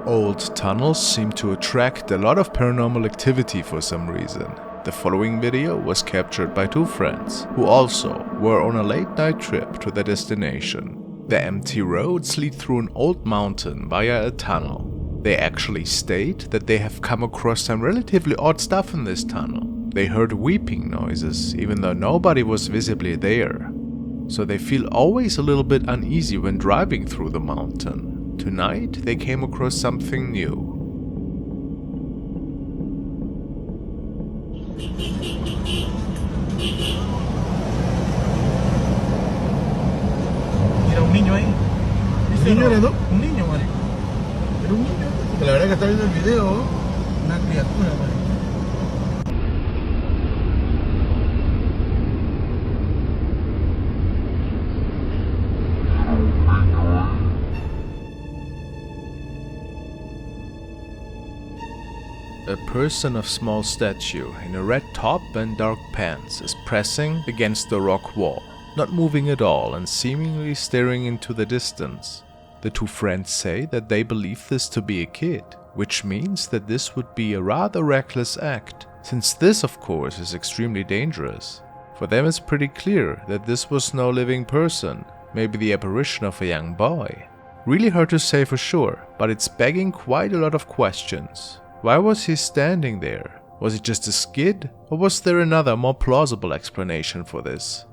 Old tunnels seem to attract a lot of paranormal activity for some reason. The following video was captured by two friends, who also were on a late night trip to their destination. The empty roads lead through an old mountain via a tunnel. They actually state that they have come across some relatively odd stuff in this tunnel. They heard weeping noises, even though nobody was visibly there. So they feel always a little bit uneasy when driving through the mountain. Tonight they came across something new. Era un niño ahí. ¿Un niño era, no? Un niño, vale. Era un niño. Porque la verdad que está viendo el video. Una criatura, vale. A person of small stature in a red top and dark pants is pressing against the rock wall, not moving at all and seemingly staring into the distance. The two friends say that they believe this to be a kid, which means that this would be a rather reckless act, since this of course is extremely dangerous. For them it's pretty clear that this was no living person, maybe the apparition of a young boy. Really hard to say for sure, but it's begging quite a lot of questions. Why was he standing there? Was it just a skid? Or was there another, more plausible explanation for this?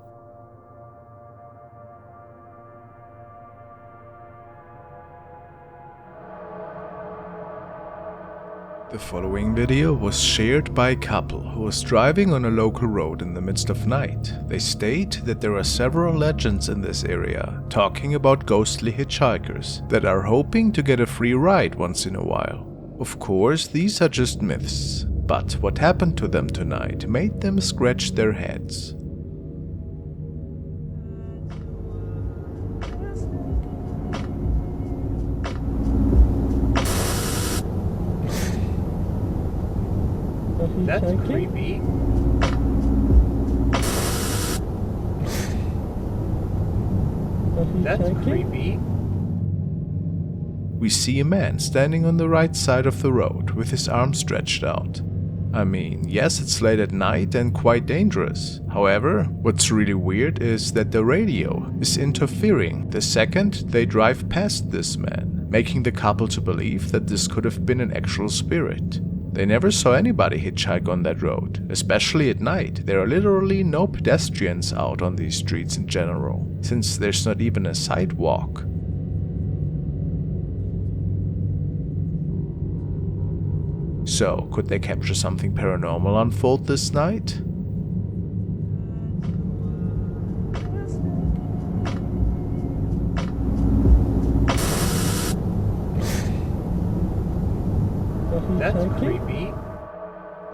The following video was shared by a couple who was driving on a local road in the midst of night. They state that there are several legends in this area, talking about ghostly hitchhikers that are hoping to get a free ride once in a while. Of course, these are just myths, but what happened to them tonight made them scratch their heads. That's creepy. That's creepy. We see a man standing on the right side of the road with his arms stretched out. I mean, yes, it's late at night and quite dangerous. However, what's really weird is that the radio is interfering the second they drive past this man, making the couple to believe that this could have been an actual spirit. They never saw anybody hitchhike on that road, especially at night. There are literally no pedestrians out on these streets in general, since there's not even a sidewalk. So, could they capture something paranormal unfold this night? That's creepy.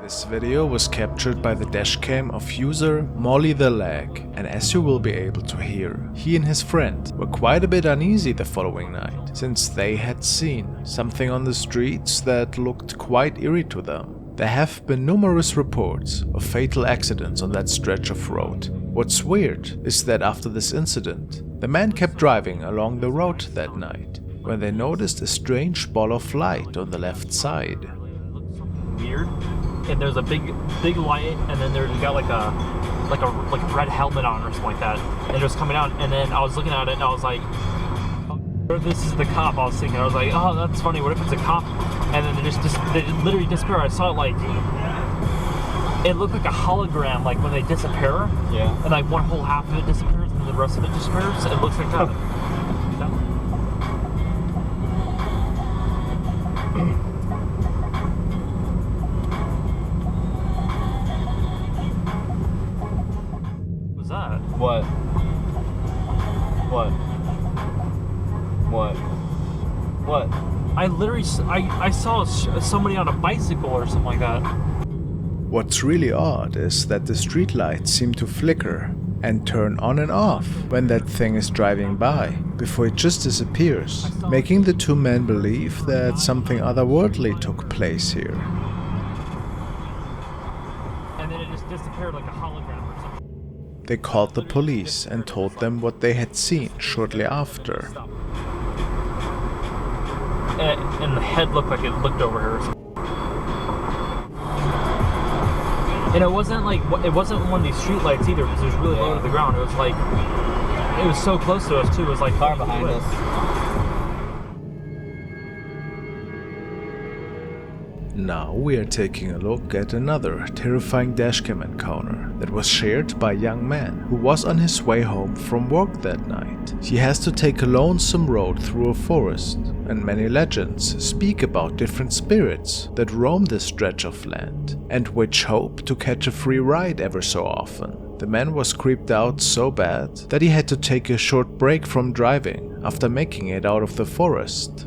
This video was captured by the dashcam of user Molly the Lag, and as you will be able to hear, he and his friend were quite a bit uneasy the following night, since they had seen something on the streets that looked quite eerie to them. There have been numerous reports of fatal accidents on that stretch of road. What's weird is that after this incident, the man kept driving along the road that night, when they noticed a strange ball of light on the left side. Weird, and there's a big light, and then there's got like a red helmet on or something like that, and it was coming out, and then I was looking at it and I was like, oh, this is the cop. I was thinking, I was like, oh, that's funny, what if it's a cop? And then they literally disappear. I saw it like, it looked like a hologram, like when they disappear, Yeah. and like one whole half of it disappears and the rest of it disappears. It looks like that. What? What? What? What? I literally, I saw somebody on a bicycle or something like that. What's really odd is that the streetlights seem to flicker and turn on and off when that thing is driving by, before it just disappears, making the two men believe that something otherworldly took place here. And then it just disappeared like a hologram or something. They called the police and told them what they had seen shortly after. and the head looked like it looked over her. And it wasn't one of these street lights either, because it was really low to the ground. It was like, it was so close to us too. It was like Car behind us. Now we are taking a look at another terrifying dashcam encounter that was shared by a young man who was on his way home from work that night. He has to take a lonesome road through a forest, and many legends speak about different spirits that roam this stretch of land and which hope to catch a free ride ever so often. The man was creeped out so bad that he had to take a short break from driving after making it out of the forest.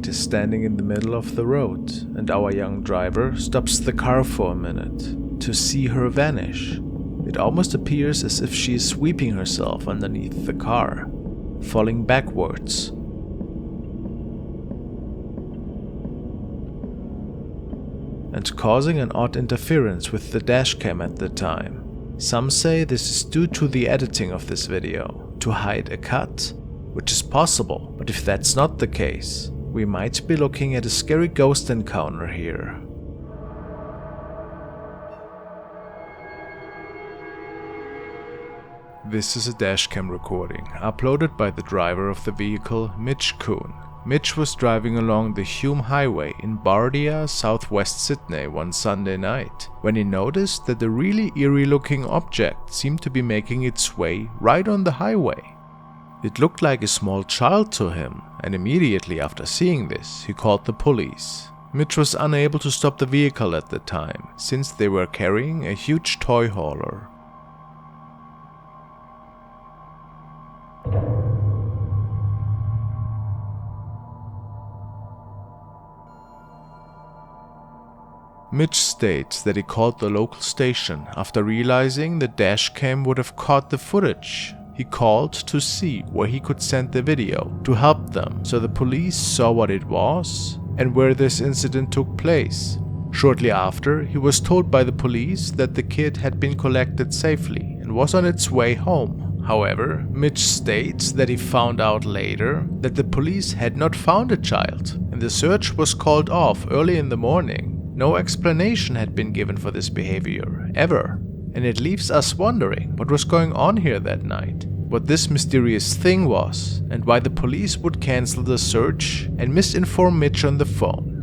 Is standing in the middle of the road, and our young driver stops the car for a minute to see her vanish. It almost appears as if she is sweeping herself underneath the car, falling backwards. And causing an odd interference with the dashcam at the time. Some say this is due to the editing of this video, to hide a cut, which is possible, but if that's not the case, we might be looking at a scary ghost encounter here. This is a dashcam recording uploaded by the driver of the vehicle, Mitch Kuhn. Mitch was driving along the Hume Highway in Bardia, southwest Sydney one Sunday night, when he noticed that a really eerie looking object seemed to be making its way right on the highway. It looked like a small child to him, and immediately after seeing this, he called the police. Mitch was unable to stop the vehicle at the time, since they were carrying a huge toy hauler. Mitch states that he called the local station after realizing the dashcam would have caught the footage. He called to see where he could send the video to help them, so the police saw what it was and where this incident took place. Shortly after, he was told by the police that the kid had been collected safely and was on its way home. However, Mitch states that he found out later that the police had not found a child, and the search was called off early in the morning. No explanation had been given for this behavior, ever. And it leaves us wondering what was going on here that night, what this mysterious thing was, and why the police would cancel the search and misinform Mitch on the phone.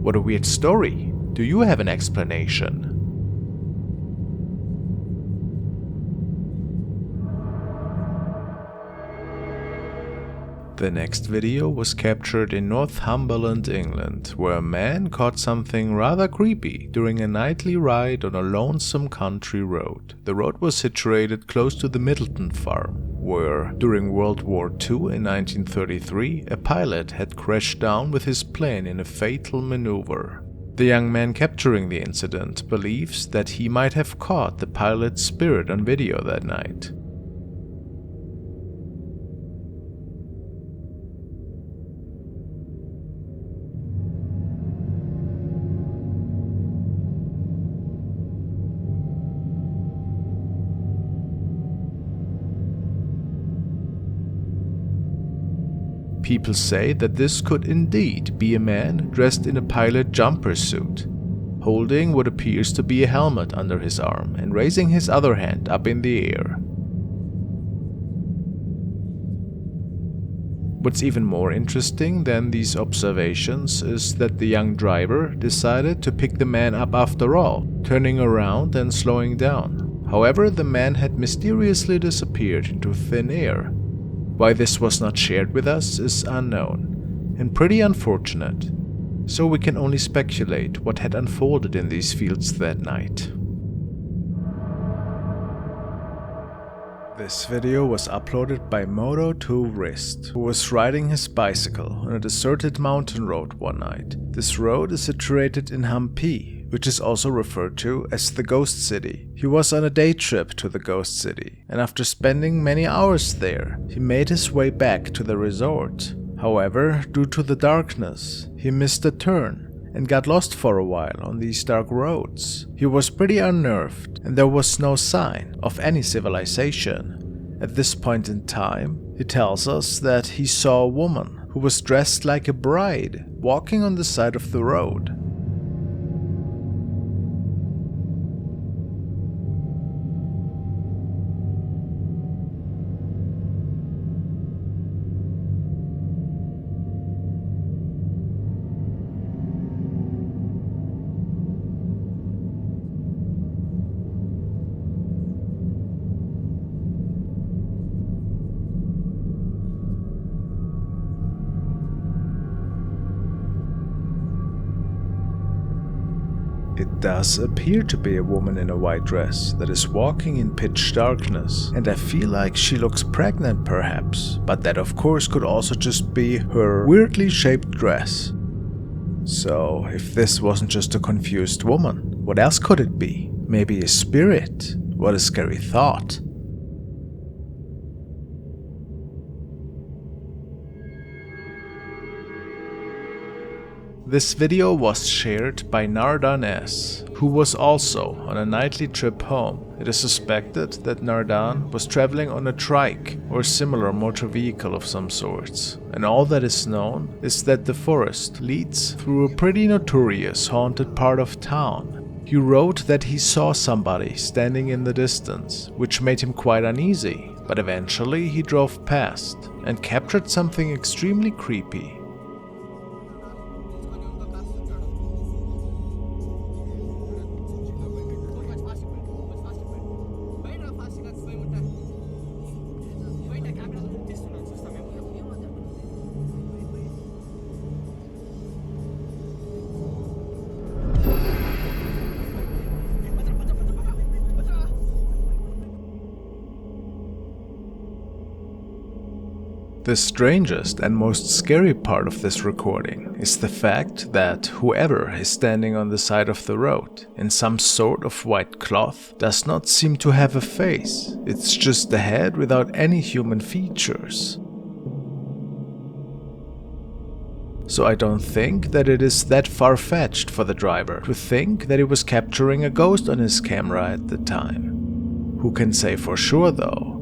What a weird story. Do you have an explanation? The next video was captured in Northumberland, England, where a man caught something rather creepy during a nightly ride on a lonesome country road. The road was situated close to the Middleton farm, where, during World War II in 1933, a pilot had crashed down with his plane in a fatal maneuver. The young man capturing the incident believes that he might have caught the pilot's spirit on video that night. People say that this could indeed be a man dressed in a pilot jumper suit, holding what appears to be a helmet under his arm and raising his other hand up in the air. What's even more interesting than these observations is that the young driver decided to pick the man up after all, turning around and slowing down. However, the man had mysteriously disappeared into thin air. Why this was not shared with us is unknown, and pretty unfortunate, so we can only speculate what had unfolded in these fields that night. This video was uploaded by Moto2Wrist, who was riding his bicycle on a deserted mountain road one night. This road is situated in Hampi, which is also referred to as the Ghost City. He was on a day trip to the Ghost City, and after spending many hours there, he made his way back to the resort. However, due to the darkness, he missed a turn and got lost for a while on these dark roads. He was pretty unnerved, and there was no sign of any civilization. At this point in time, he tells us that he saw a woman who was dressed like a bride walking on the side of the road. It does appear to be a woman in a white dress that is walking in pitch darkness, and I feel like she looks pregnant perhaps, but that of course could also just be her weirdly shaped dress. So if this wasn't just a confused woman, what else could it be? Maybe a spirit? What a scary thought. This video was shared by Nardan S, who was also on a nightly trip home. It is suspected that Nardan was traveling on a trike or similar motor vehicle of some sorts, and all that is known is that the forest leads through a pretty notorious haunted part of town. He wrote that he saw somebody standing in the distance, which made him quite uneasy, but eventually he drove past and captured something extremely creepy. The strangest and most scary part of this recording is the fact that whoever is standing on the side of the road in some sort of white cloth does not seem to have a face. It's just a head without any human features. So I don't think that it is that far-fetched for the driver to think that he was capturing a ghost on his camera at the time. Who can say for sure though?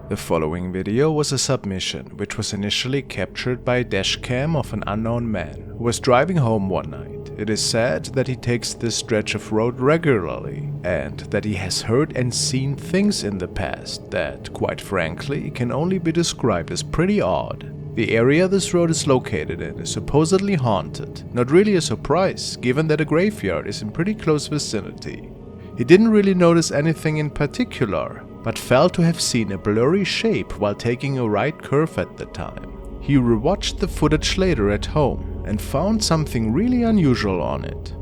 The following video was a submission which was initially captured by a dashcam of an unknown man who was driving home one night. It is said that he takes this stretch of road regularly and that he has heard and seen things in the past that, quite frankly, can only be described as pretty odd. The area this road is located in is supposedly haunted, not really a surprise given that a graveyard is in pretty close vicinity. He didn't really notice anything in particular, but felt to have seen a blurry shape while taking a right curve at the time. He rewatched the footage later at home and found something really unusual on it.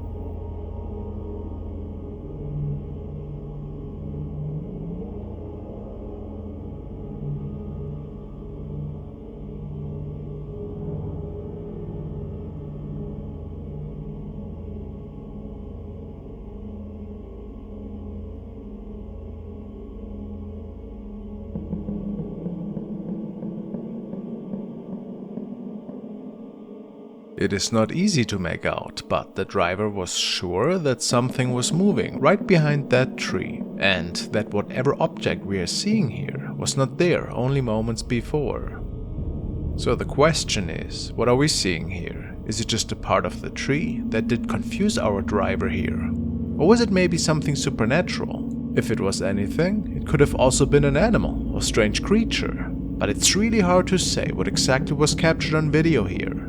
It is not easy to make out, but the driver was sure that something was moving right behind that tree, and that whatever object we are seeing here was not there only moments before. So the question is, what are we seeing here? Is it just a part of the tree that did confuse our driver here? Or was it maybe something supernatural? If it was anything, it could have also been an animal or strange creature, but it's really hard to say what exactly was captured on video here.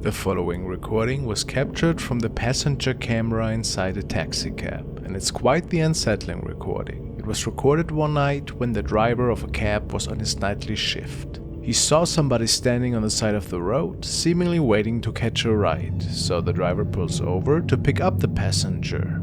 The following recording was captured from the passenger camera inside a taxicab, and it's quite the unsettling recording. It It was recorded one night when the driver of a cab was on his nightly shift. He saw somebody standing on the side of the road, seemingly waiting to catch a ride, so the driver pulls over to pick up the passenger.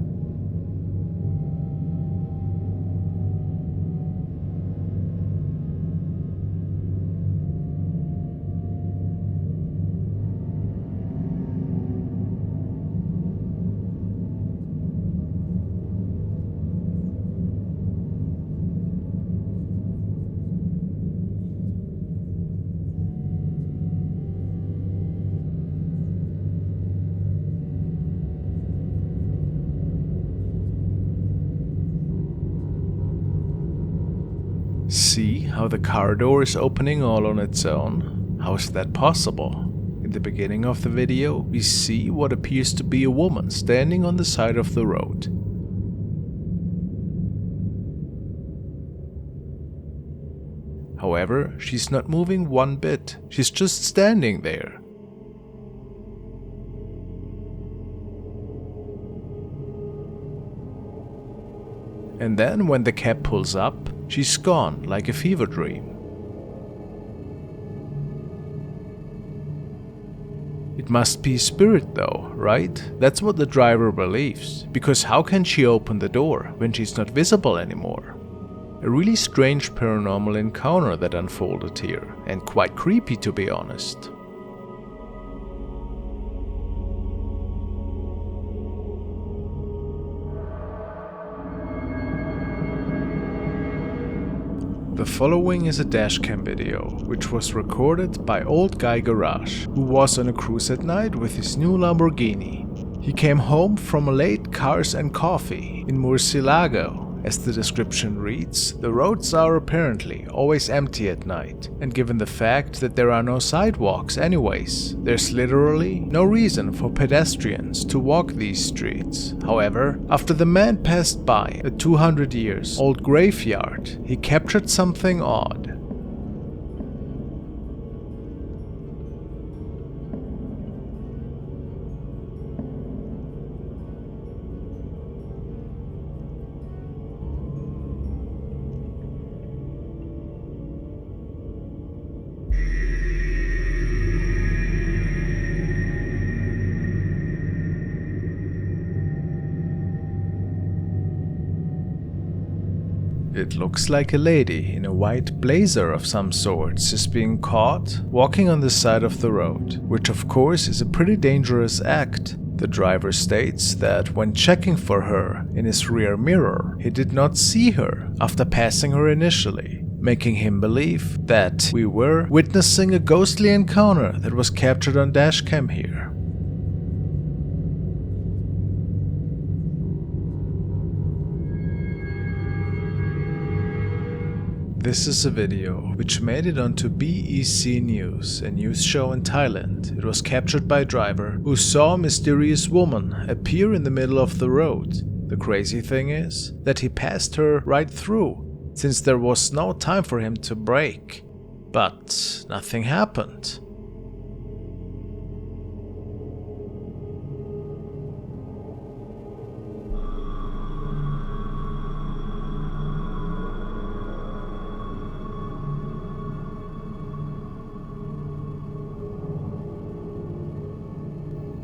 See how the car door is opening all on its own? How is that possible? In the beginning of the video, we see what appears to be a woman standing on the side of the road. However, she's not moving one bit, she's just standing there. And then when the cab pulls up, she's gone like a fever dream. It must be a spirit though, right? That's what the driver believes, because how can she open the door when she's not visible anymore? A really strange paranormal encounter that unfolded here, and quite creepy to be honest. The following is a dashcam video, which was recorded by Old Guy Garage, who was on a cruise at night with his new Lamborghini. He came home from a late Cars and Coffee in Murcielago. As the description reads, the roads are apparently always empty at night, and given the fact that there are no sidewalks anyways, there's literally no reason for pedestrians to walk these streets. However, after the man passed by a 200 years old graveyard, he captured something odd. It looks like a lady in a white blazer of some sorts is being caught walking on the side of the road, which of course is a pretty dangerous act. The driver states that when checking for her in his rear mirror, he did not see her after passing her initially, making him believe that we were witnessing a ghostly encounter that was captured on dashcam here. This is a video which made it onto BEC News, a news show in Thailand. It was captured by a driver who saw a mysterious woman appear in the middle of the road. The crazy thing is that he passed her right through, since there was no time for him to brake. But nothing happened.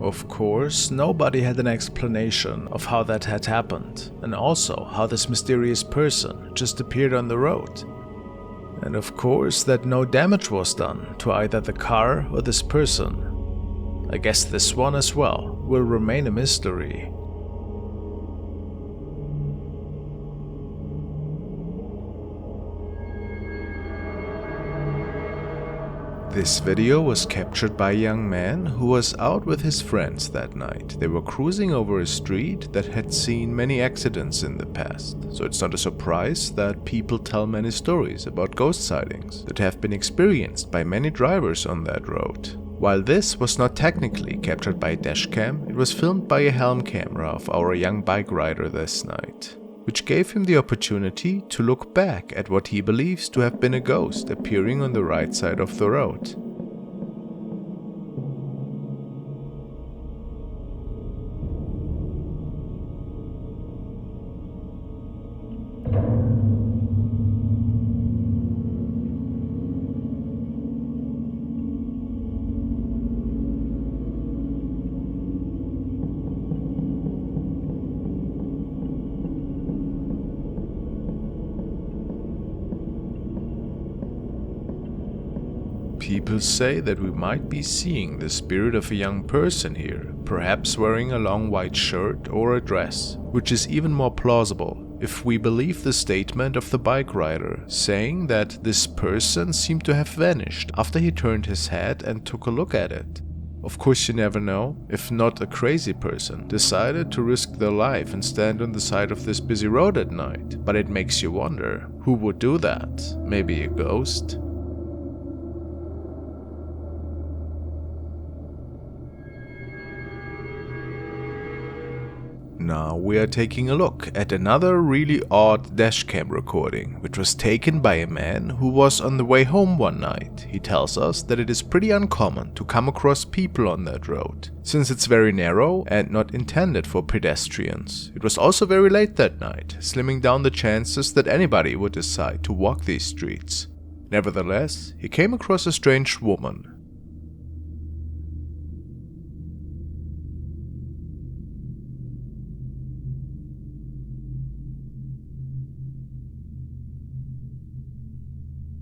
Of course, nobody had an explanation of how that had happened, and also how this mysterious person just appeared on the road. And of course that no damage was done to either the car or this person. I guess this one as well will remain a mystery. This video was captured by a young man who was out with his friends that night. They were cruising over a street that had seen many accidents in the past, so it's not a surprise that people tell many stories about ghost sightings that have been experienced by many drivers on that road. While this was not technically captured by a dashcam, it was filmed by a helm camera of our young bike rider this night, which gave him the opportunity to look back at what he believes to have been a ghost appearing on the right side of the road. People say that we might be seeing the spirit of a young person here, perhaps wearing a long white shirt or a dress, which is even more plausible if we believe the statement of the bike rider, saying that this person seemed to have vanished after he turned his head and took a look at it. Of course, you never know, if not a crazy person decided to risk their life and stand on the side of this busy road at night, but it makes you wonder, who would do that? Maybe a ghost? Now we are taking a look at another really odd dashcam recording, which was taken by a man who was on the way home one night. He tells us that it is pretty uncommon to come across people on that road, since it's very narrow and not intended for pedestrians. It was also very late that night, slimming down the chances that anybody would decide to walk these streets. Nevertheless, he came across a strange woman.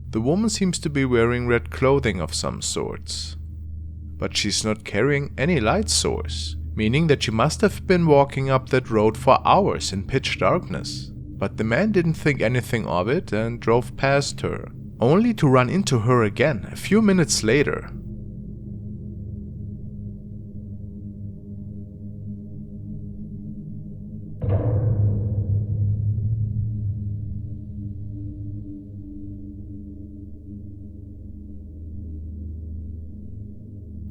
The woman seems to be wearing red clothing of some sorts, but she's not carrying any light source, meaning that she must have been walking up that road for hours in pitch darkness. But the man didn't think anything of it and drove past her, only to run into her again a few minutes later.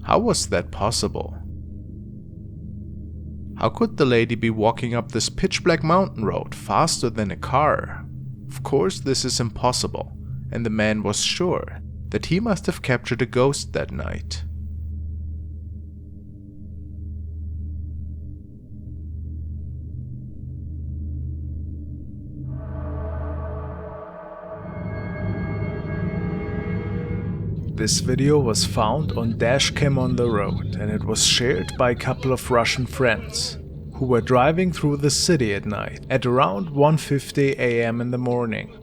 How was that possible? How could the lady be walking up this pitch-black mountain road faster than a car? Of course, this is impossible, and the man was sure that he must have captured a ghost that night. This video was found on Dashcam on the road, and it was shared by a couple of Russian friends who were driving through the city at night at around 1:50 a.m. in the morning.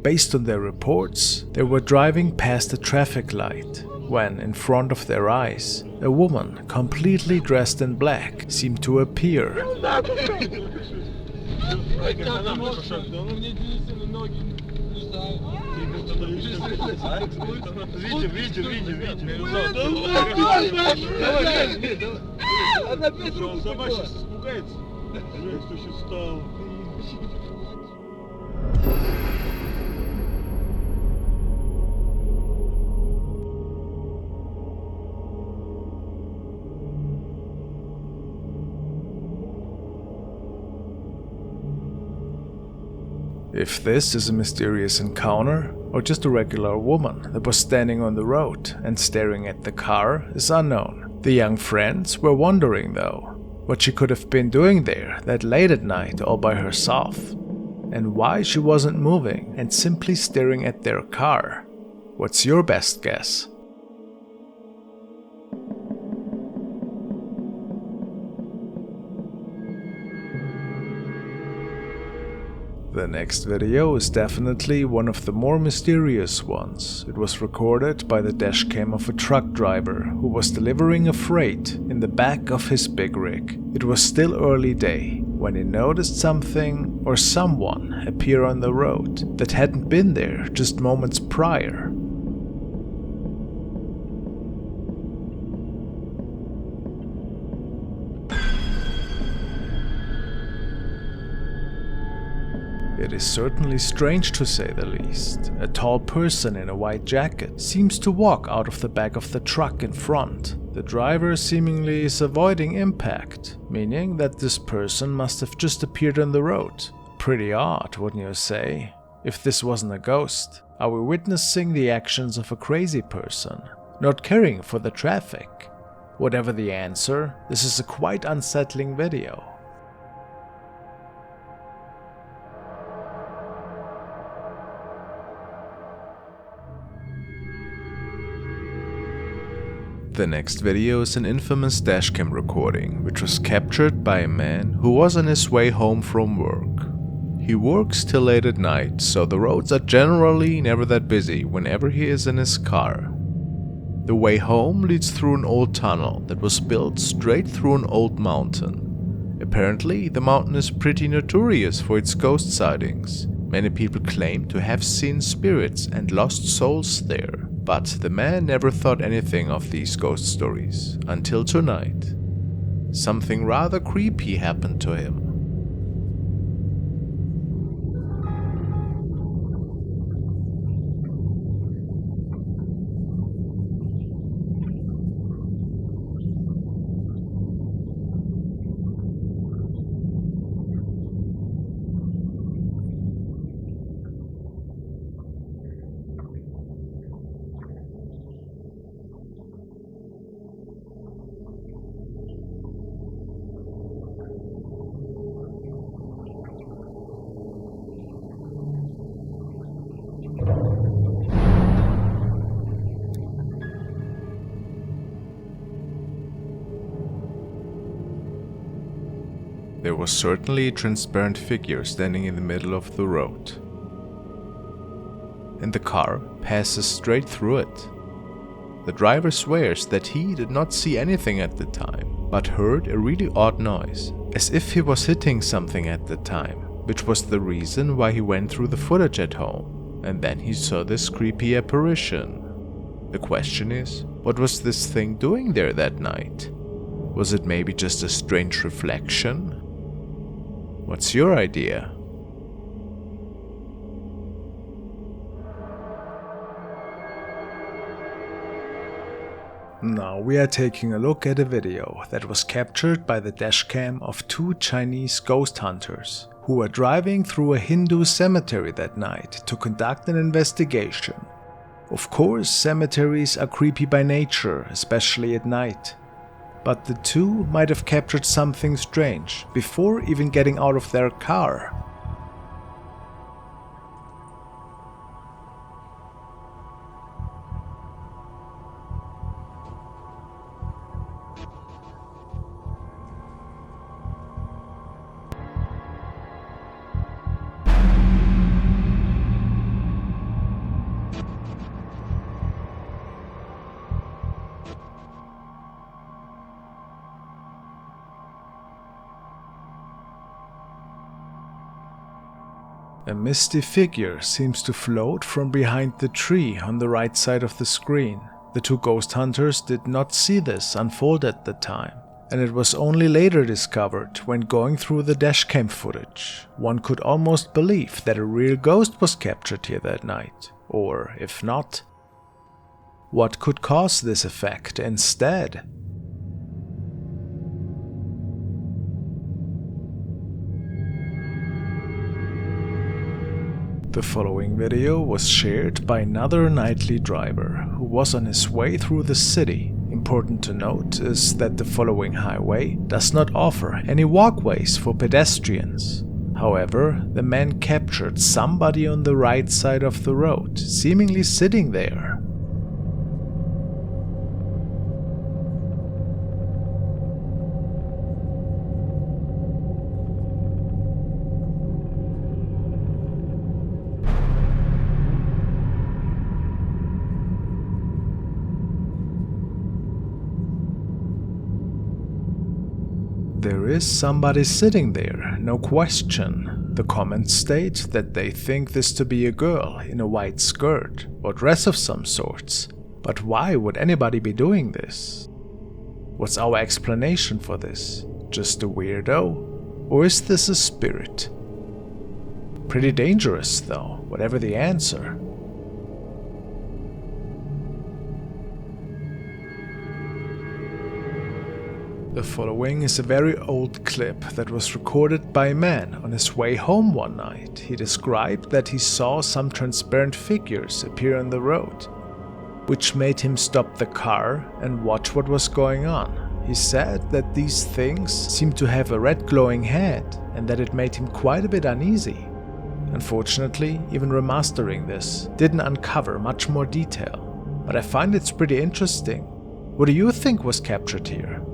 Based on their reports, they were driving past a traffic light when, in front of their eyes, a woman completely dressed in black seemed to appear. If this is a mysterious encounter, or just a regular woman that was standing on the road and staring at the car, is unknown. The young friends were wondering, though, what she could have been doing there that late at night all by herself, and why she wasn't moving and simply staring at their car. What's your best guess? The next video is definitely one of the more mysterious ones. It was recorded by the dashcam of a truck driver who was delivering a freight in the back of his big rig. It was still early day when he noticed something or someone appear on the road that hadn't been there just moments prior. It is certainly strange to say the least. A tall person in a white jacket seems to walk out of the back of the truck in front. The driver seemingly is avoiding impact, meaning that this person must have just appeared on the road. Pretty odd, wouldn't you say? If this wasn't a ghost, are we witnessing the actions of a crazy person, not caring for the traffic? Whatever the answer, this is a quite unsettling video. The next video is an infamous dashcam recording, which was captured by a man who was on his way home from work. He works till late at night, so the roads are generally never that busy whenever he is in his car. The way home leads through an old tunnel that was built straight through an old mountain. Apparently, the mountain is pretty notorious for its ghost sightings. Many people claim to have seen spirits and lost souls there, but the man never thought anything of these ghost stories until tonight. Something rather creepy happened to him. There was certainly a transparent figure standing in the middle of the road. And the car passes straight through it. The driver swears that he did not see anything at the time, but heard a really odd noise, as if he was hitting something at the time, which was the reason why he went through the footage at home, and then he saw this creepy apparition. The question is, what was this thing doing there that night? Was it maybe just a strange reflection? What's your idea? Now we are taking a look at a video that was captured by the dashcam of two Chinese ghost hunters who were driving through a Hindu cemetery that night to conduct an investigation. Of course, cemeteries are creepy by nature, especially at night. But the two might have captured something strange before even getting out of their car. A misty figure seems to float from behind the tree on the right side of the screen. The two ghost hunters did not see this unfold at the time, and it was only later discovered when going through the dashcam footage. One could almost believe that a real ghost was captured here that night, or if not, what could cause this effect instead? The following video was shared by another nightly driver who was on his way through the city. Important to note is that the following highway does not offer any walkways for pedestrians. However, the man captured somebody on the right side of the road, seemingly sitting there. There is somebody sitting there, no question. The comments state that they think this to be a girl in a white skirt or dress of some sorts. But why would anybody be doing this? What's our explanation for this? Just a weirdo? Or is this a spirit? Pretty dangerous though, whatever the answer. The following is a very old clip that was recorded by a man on his way home one night. He described that he saw some transparent figures appear on the road, which made him stop the car and watch what was going on. He said that these things seemed to have a red glowing head and that it made him quite a bit uneasy. Unfortunately, even remastering this didn't uncover much more detail, but I find it's pretty interesting. What do you think was captured here?